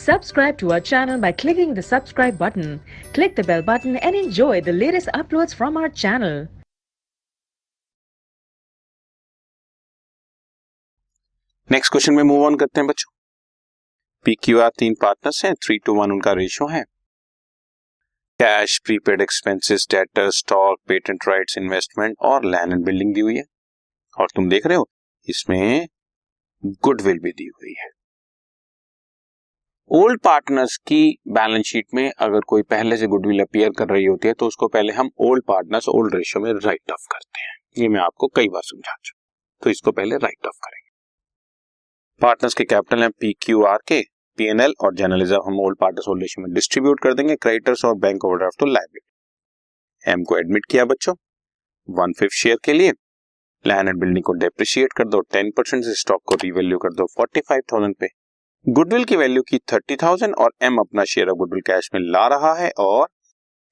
Subscribe to our channel by clicking the subscribe button. Click the bell button and enjoy the latest uploads from our channel. Next question में move on करते हैं बच्चों। PQR 3 partners हैं, 3:1 उनका ratio है। Cash, prepaid expenses, debtor, stock, patent rights, investment और land and building दी हुई है। और तुम देख रहे हो इसमें गुडविल भी दी हुई है। ओल्ड पार्टनर्स की बैलेंस शीट में अगर कोई पहले से गुडविल अपीयर कर रही होती है तो उसको पहले हम ओल्ड पार्टनर्स ओल्ड रेशियो में राइट ऑफ करते हैं। ये मैं आपको कई बार समझा चुका, तो इसको पहले राइट ऑफ करेंगे। पार्टनर्स के कैपिटल हैं PQR के, P&L और जनरल रिजर्व हम ओल्ड पार्टनर्स ओल्ड रेशियो में डिस्ट्रीब्यूट कर देंगे। क्रेडिटर्स और बैंक ओवरड्राफ्ट तो लायबिलिटी। M को एडमिट किया बच्चों 1/5 शेयर के लिए। लैंड एंड बिल्डिंग को डेप्रिशिएट कर दो 10% से, स्टॉक को रीवैल्यू कर दो 45,000 पे। गुडविल की वैल्यू की 30,000 और M अपना शेयर ऑफ गुडविल कैश में ला रहा है और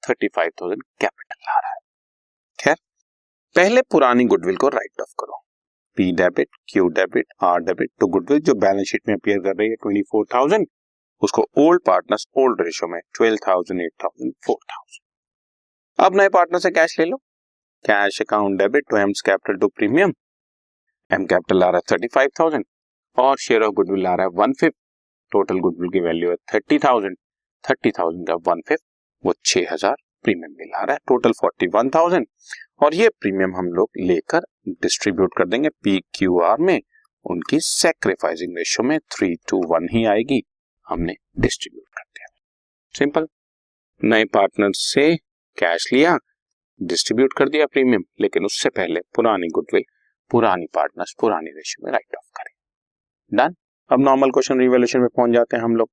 35,000 कैपिटल ला रहा है। खैर पहले पुरानी गुडविल को राइट ऑफ करो। P debit, Q debit, R debit. तो गुडविल जो बैलेंस शीट में अपीयर कर रही है 24,000, उसको ओल्ड पार्टनर्स ओल्ड रेशियो में 12,000, 8,000, 4,000। अब नए पार्टनर से कैश ले लो। Cash account debit to M's capital to premium. M capital ला रहा है 35,000 और शेयर ऑफ गुडविल ला रहा है 1/5। टोटल गुडविल की वैल्यू है 30,000। 30,000 का 1/5 वो 6,000 प्रीमियम भी ला रहा है। टोटल 41,000 और ये प्रीमियम हम लोग लेकर डिस्ट्रीब्यूट कर देंगे PQR में। उनकी सैक्रिफाइसिंग रेशियो में 3:1 ही आएगी। हमने डिस्ट्रीब्यूट कर दिया। सिंपल। नए पार्टनर से कैश लिया, डिस्ट्रीब्यूट कर दिया प्रीमियम, लेकिन उससे पहले पुरानी गुडविल पुरानी पार्टनर्स पुरानी रेशियो में राइट ऑफ करें। डन। अब नॉर्मल क्वेश्चन रिवैल्यूएशन में पहुंच जाते हैं हम लोग।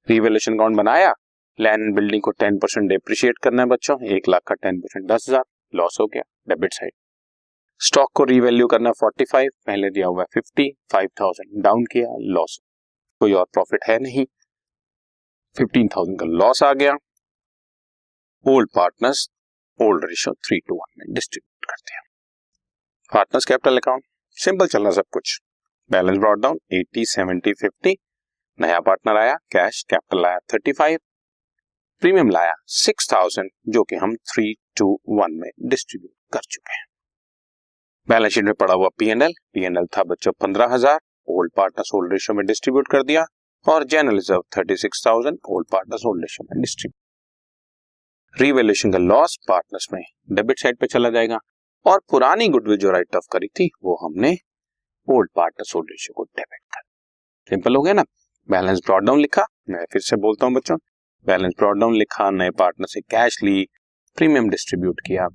रिवैल्यूएशन अकाउंट बनाया। लैंड एंड बिल्डिंग को 10% डेप्रिशिएट करना है बच्चों। 1 लाख का 10% 10,000 लॉस हो गया डेबिट साइड। स्टॉक को रीवैल्यू करना 45, पहले दिया हुआ 50, 5,000 डाउन किया, लॉस। कोई और प्रॉफिट है नहीं, 15,000 का लॉस आ गया। ओल्ड पार्टनर्स ओल्ड रेशियो 3:1 में डिस्ट्रीब्यूट करते हैं। पार्टनर्स कैपिटल अकाउंट सिंपल चल रहा सब कुछ। Balance brought down 80, 70, 50। नया पार्टनर आया, कैश कैपिटल आया 35, प्रीमियम लाया 6,000 जो कि हम 3:1 में डिस्ट्रीब्यूट कर चुके हैं। बैलेंस शीट में पड़ा हुआ P&L था बच्चों 15,000, ओल्ड पार्टनर्स ओल्ड रेशियो में डिस्ट्रीब्यूट कर दिया और general reserve 36,000 old partners old ratio में डिस्ट्रीब्यूट। रिवैल्यूएशन का लॉस पार्टनर्स में डेबिट साइड पे चला जाएगा और पुरानी गुडविल जो राइट ऑफ करी थी वो हमने ओल्ड पार्टनर्स ओल्ड रेशियो को डेबिट कर। सिंपल हो गया ना। बैलेंस ब्रॉट डाउन लिखा, मैं फिर से बोलता हूं बच्चों, बैलेंस ब्रॉट डाउन लिखा, नए पार्टनर से कैश ली, प्रीमियम डिस्ट्रीब्यूट किया,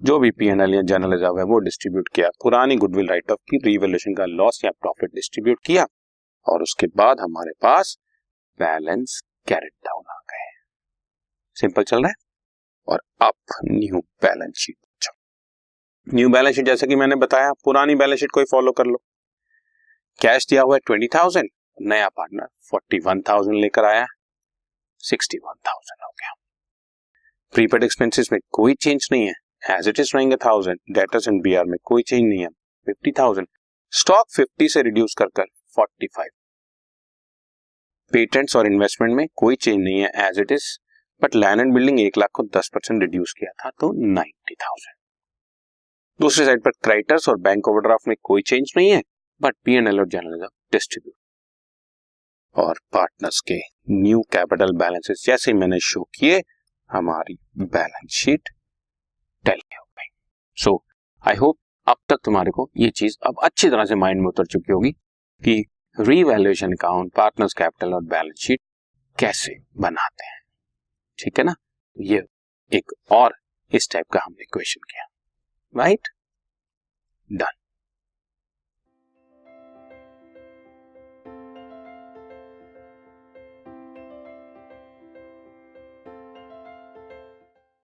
जो भी P&L या जनरल रिजर्व है वो डिस्ट्रीब्यूट किया, पुरानी गुडविल राइट ऑफ की, रिवैल्यूएशन का लॉस या प्रॉफिट डिस्ट्रीब्यूट किया और उसके बाद हमारे पास बैलेंस कैरेट डाउन आ गए। सिंपल चल रहा है। और अब new balance sheet. New balance sheet जैसे कि मैंने बताया, पुरानी बैलेंस शीट कोई फॉलो कर लो। कैश दिया हुआ है 20,000, नया पार्टनर 41,000 लेकर आया, 61,000 हो गया। प्रीपेड एक्सपेंसेस में कोई चेंज नहीं है, एज इट इज रहेंगे 1,000। डेटर्स एंड BR में कोई चेंज नहीं है, 50,000। स्टॉक 50 से रिड्यूस कर 45। पेटेंट्स और इन्वेस्टमेंट में कोई चेंज नहीं है, as it is, but land and building 1 lakh को 10% रिड्यूस किया था तो 90,000। दूसरी साइड पर क्रेडिटर्स और बैंक ओवरड्राफ्ट में कोई चेंज नहीं है, बट P&L और जनरल रिजर्व डिस्ट्रीब्यूट। और पार्टनर्स के न्यू कैपिटल बैलेंसेस जैसे मैंने शो किए, हमारी बैलेंस शीट टैली हो गई। सो आई होप अब तक तुम्हारे को ये चीज अब अच्छी तरह से माइंड में उतर चुकी होगी कि रीवैल्यूएशन अकाउंट, पार्टनर्स कैपिटल और बैलेंस शीट कैसे बनाते हैं। ठीक है ना। ये एक और इस टाइप का हमने क्वेश्चन किया, राइट। डन।